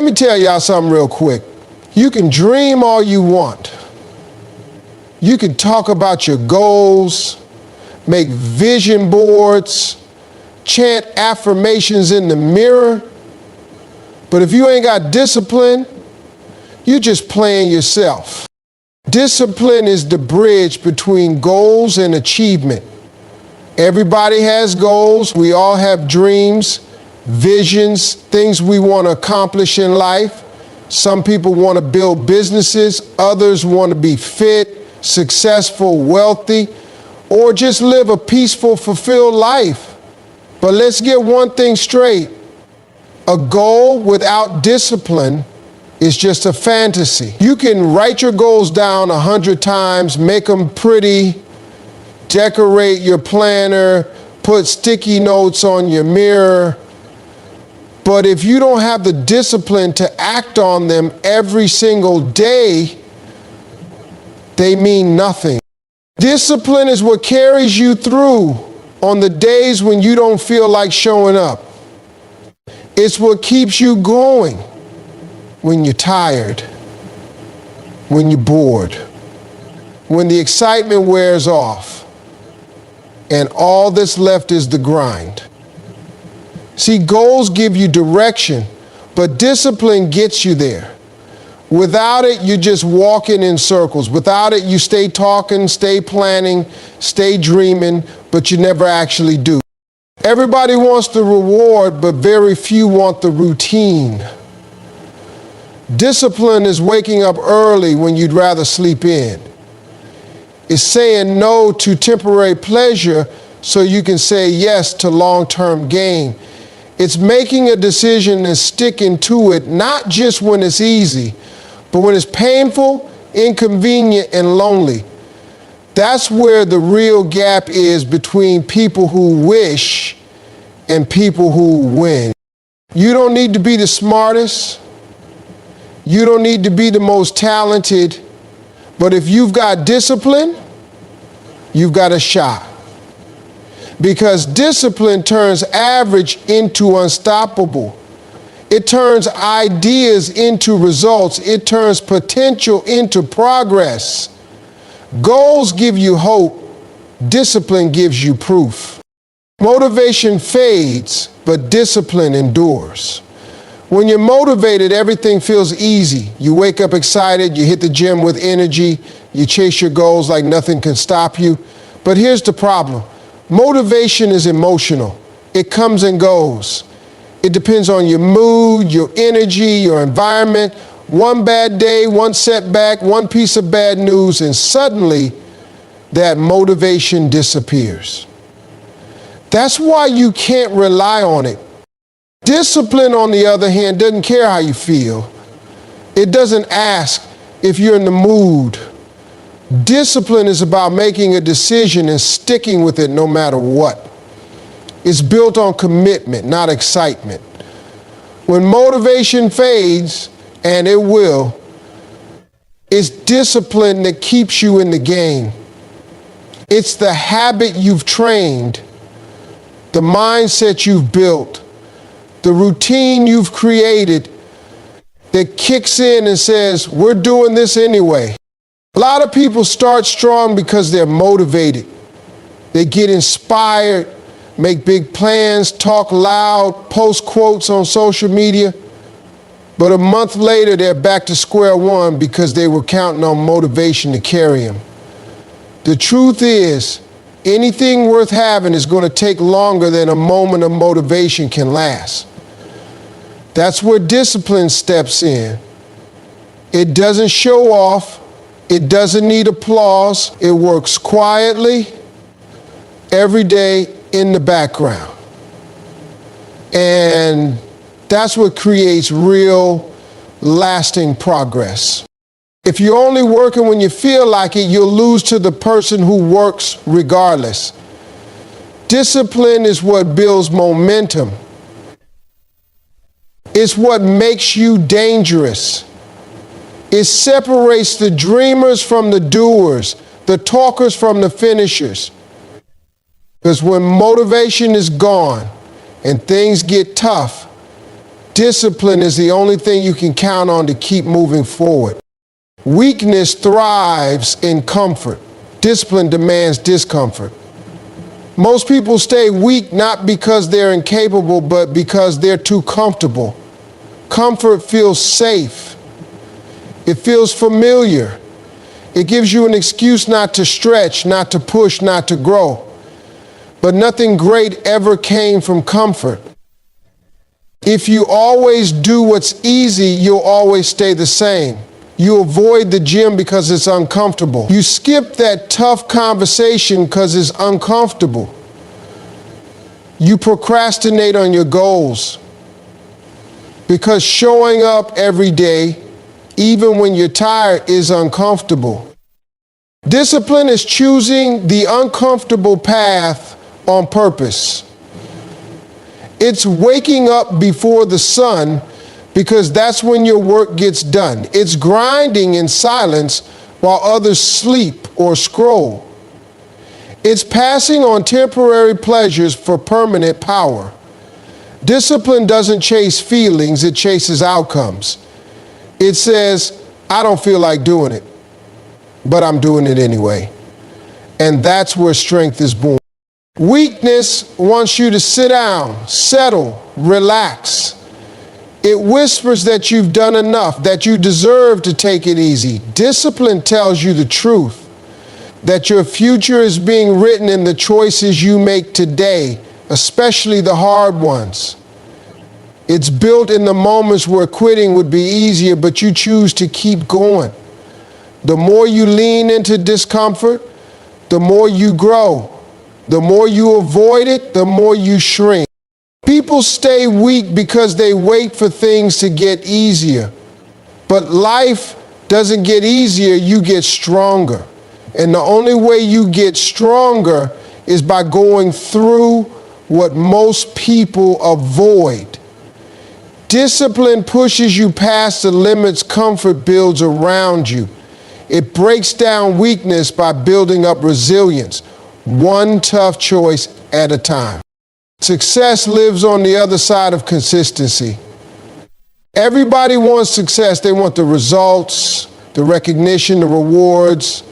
Let me tell y'all something real quick. You can dream all you want. You can talk about your goals, make vision boards, chant affirmations in the mirror. But if you ain't got discipline, you're just playing yourself. Discipline is the bridge between goals and achievement. Everybody has goals. We all have dreams, visions, things we want to accomplish in life. Some people want to build businesses. Others want to be fit, successful, wealthy, or just live a peaceful, fulfilled life. But let's get one thing straight. A goal without discipline is just a fantasy. You can write your goals down 100 times, make them pretty, decorate your planner, put sticky notes on your mirror. But if you don't have the discipline to act on them every single day, they mean nothing. Discipline is what carries you through on the days when you don't feel like showing up. It's what keeps you going when you're tired, when you're bored, when the excitement wears off, and all that's left is the grind. See, goals give you direction, but discipline gets you there. Without it, you're just walking in circles. Without it, you stay talking, stay planning, stay dreaming, but you never actually do. Everybody wants the reward, but very few want the routine. Discipline is waking up early when you'd rather sleep in. It's saying no to temporary pleasure so you can say yes to long-term gain. It's making a decision and sticking to it, not just when it's easy, but when it's painful, inconvenient, and lonely. That's where the real gap is between people who wish and people who win. You don't need to be the smartest. You don't need to be the most talented. But if you've got discipline, you've got a shot. Because discipline turns average into unstoppable. It turns ideas into results. It turns potential into progress. Goals give you hope. Discipline gives you proof. Motivation fades, but discipline endures. When you're motivated, everything feels easy. You wake up excited, you hit the gym with energy, you chase your goals like nothing can stop you. But here's the problem. Motivation is emotional. It comes and goes. It depends on your mood, your energy, your environment. One bad day, one setback, one piece of bad news, and suddenly that motivation disappears. That's why you can't rely on it. Discipline, on the other hand, doesn't care how you feel. It doesn't ask if you're in the mood. Discipline is about making a decision and sticking with it no matter what. It's built on commitment, not excitement. When motivation fades, and it will, it's discipline that keeps you in the game. It's the habit you've trained, the mindset you've built, the routine you've created that kicks in and says, we're doing this anyway. A lot of people start strong because they're motivated. They get inspired, make big plans, talk loud, post quotes on social media. But a month later, they're back to square one because they were counting on motivation to carry them. The truth is, anything worth having is going to take longer than a moment of motivation can last. That's where discipline steps in. It doesn't show off. It doesn't need applause. It works quietly, every day in the background. And that's what creates real, lasting progress. If you're only working when you feel like it, you'll lose to the person who works regardless. Discipline is what builds momentum. It's what makes you dangerous. It separates the dreamers from the doers, the talkers from the finishers. Because when motivation is gone and things get tough, Discipline is the only thing you can count on to keep moving forward. Weakness thrives in comfort. Discipline demands discomfort. Most people stay weak not because they're incapable, but because they're too comfortable. Comfort feels safe. It feels familiar. It gives you an excuse not to stretch, not to push, not to grow. But nothing great ever came from comfort. If you always do what's easy, you'll always stay the same. You avoid the gym because it's uncomfortable. You skip that tough conversation because it's uncomfortable. You procrastinate on your goals because showing up every day, even when you're tired, is uncomfortable. Discipline is choosing the uncomfortable path on purpose. It's waking up before the sun because that's when your work gets done. It's grinding in silence while others sleep or scroll. It's passing on temporary pleasures for permanent power. Discipline doesn't chase feelings, it chases outcomes. It says, I don't feel like doing it, but I'm doing it anyway. And that's where strength is born. Weakness wants you to sit down, settle, relax. It whispers that you've done enough, that you deserve to take it easy. Discipline tells you the truth, that your future is being written in the choices you make today, especially the hard ones. It's built in the moments where quitting would be easier, but you choose to keep going. The more you lean into discomfort, the more you grow. The more you avoid it, the more you shrink. People stay weak because they wait for things to get easier. But life doesn't get easier, you get stronger. And the only way you get stronger is by going through what most people avoid. Discipline pushes you past the limits comfort builds around you. It breaks down weakness by building up resilience, one tough choice at a time. Success lives on the other side of consistency. Everybody wants success. They want the results, the recognition, the rewards.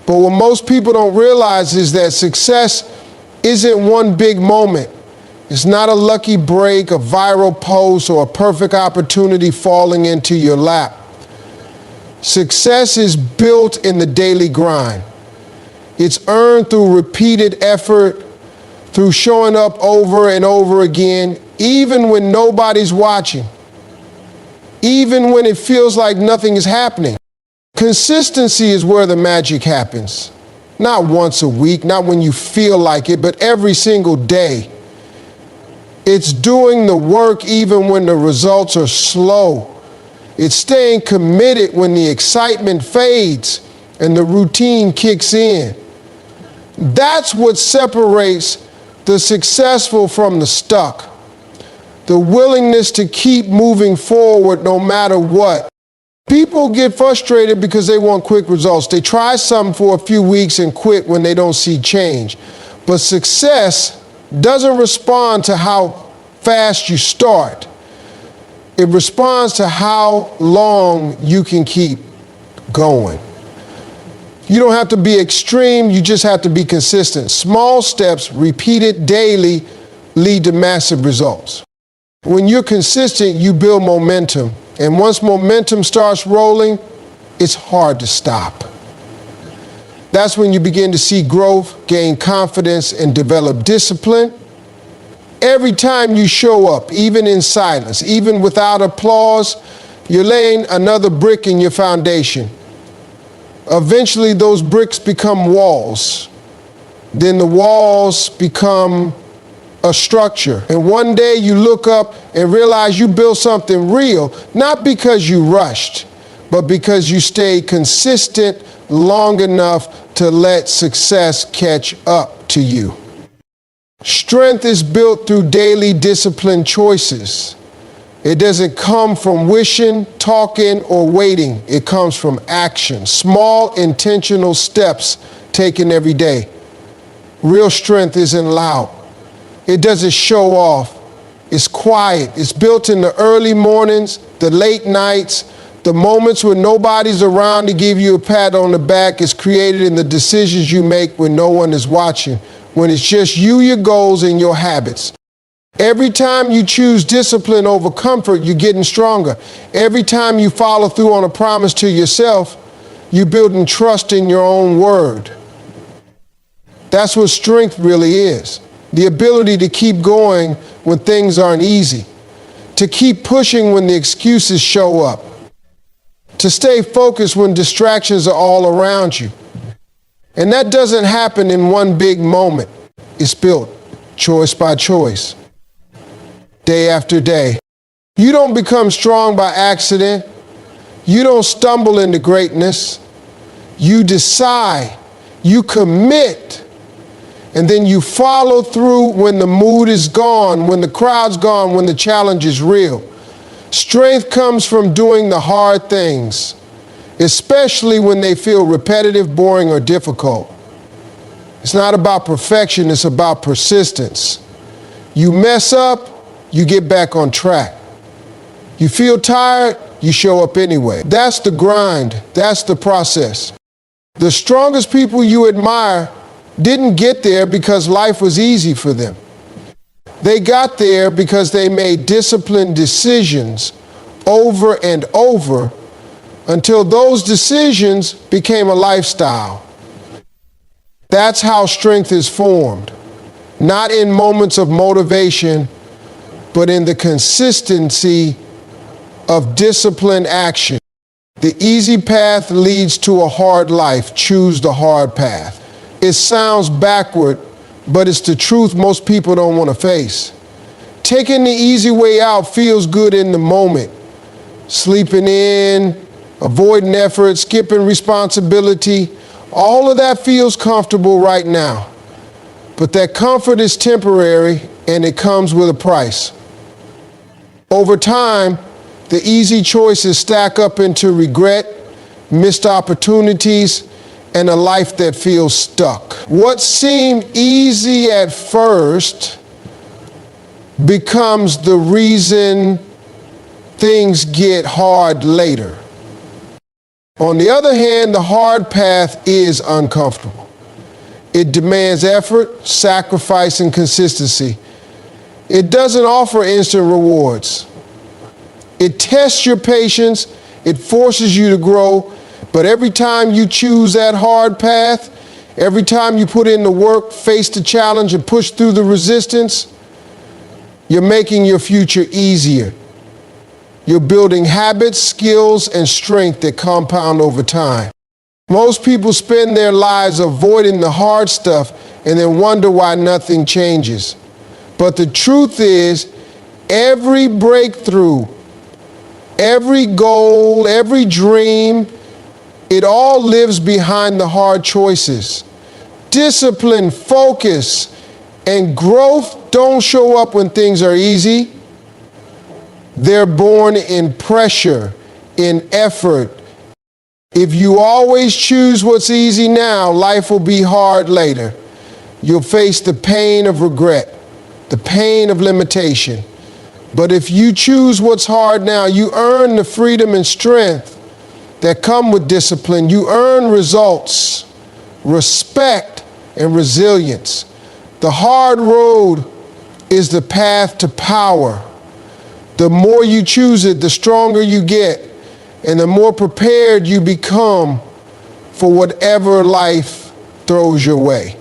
But what most people don't realize is that success isn't one big moment. It's not a lucky break, a viral post, or a perfect opportunity falling into your lap. Success is built in the daily grind. It's earned through repeated effort, through showing up over and over again, even when nobody's watching, even when it feels like nothing is happening. Consistency is where the magic happens. Not once a week, not when you feel like it, but every single day. It's doing the work even when the results are slow. It's staying committed when the excitement fades and the routine kicks in. That's what separates the successful from the stuck. The willingness to keep moving forward no matter what. People get frustrated because they want quick results. They try something for a few weeks and quit when they don't see change. But success doesn't respond to how fast you start. It responds to how long you can keep going. You don't have to be extreme, you just have to be consistent. Small steps repeated daily lead to massive results. When you're consistent, you build momentum. And once momentum starts rolling, it's hard to stop. That's when you begin to see growth, gain confidence, and develop discipline. Every time you show up, even in silence, even without applause, you're laying another brick in your foundation. Eventually, those bricks become walls. Then the walls become a structure. And one day you look up and realize you built something real, not because you rushed, but because you stayed consistent long enough to let success catch up to you. Strength is built through daily disciplined choices. It doesn't come from wishing, talking, or waiting. It comes from action, small intentional steps taken every day. Real strength isn't loud. It doesn't show off. It's quiet. It's built in the early mornings, the late nights, the moments when nobody's around to give you a pat on the back. It's created in the decisions you make when no one is watching, when it's just you, your goals, and your habits. Every time you choose discipline over comfort, you're getting stronger. Every time you follow through on a promise to yourself, you're building trust in your own word. That's what strength really is. The ability to keep going when things aren't easy, to keep pushing when the excuses show up, to stay focused when distractions are all around you. And that doesn't happen in one big moment. It's built choice by choice, day after day. You don't become strong by accident. You don't stumble into greatness. You decide, you commit, and then you follow through when the mood is gone, when the crowd's gone, when the challenge is real. Strength comes from doing the hard things, especially when they feel repetitive, boring, or difficult. It's not about perfection, it's about persistence. You mess up, you get back on track. You feel tired, you show up anyway. That's the grind, that's the process. The strongest people you admire didn't get there because life was easy for them. They got there because they made disciplined decisions over and over until those decisions became a lifestyle. That's how strength is formed, not in moments of motivation, but in the consistency of disciplined action. The easy path leads to a hard life. Choose the hard path. It sounds backward, but it's the truth most people don't want to face. Taking the easy way out feels good in the moment. Sleeping in, avoiding effort, skipping responsibility, all of that feels comfortable right now. But that comfort is temporary and it comes with a price. Over time, the easy choices stack up into regret, missed opportunities, and a life that feels stuck. What seemed easy at first becomes the reason things get hard later. On the other hand, the hard path is uncomfortable. It demands effort, sacrifice, and consistency. It doesn't offer instant rewards. It tests your patience, it forces you to grow, but every time you choose that hard path, every time you put in the work, face the challenge, and push through the resistance, you're making your future easier. You're building habits, skills, and strength that compound over time. Most people spend their lives avoiding the hard stuff and then wonder why nothing changes. But the truth is, every breakthrough, every goal, every dream, it all lives behind the hard choices. Discipline, focus, and growth don't show up when things are easy. They're born in pressure, in effort. If you always choose what's easy now, life will be hard later. You'll face the pain of regret, the pain of limitation. But if you choose what's hard now, you earn the freedom and strength that come with discipline. You earn results, respect, and resilience. The hard road is the path to power. The more you choose it, the stronger you get, and the more prepared you become for whatever life throws your way.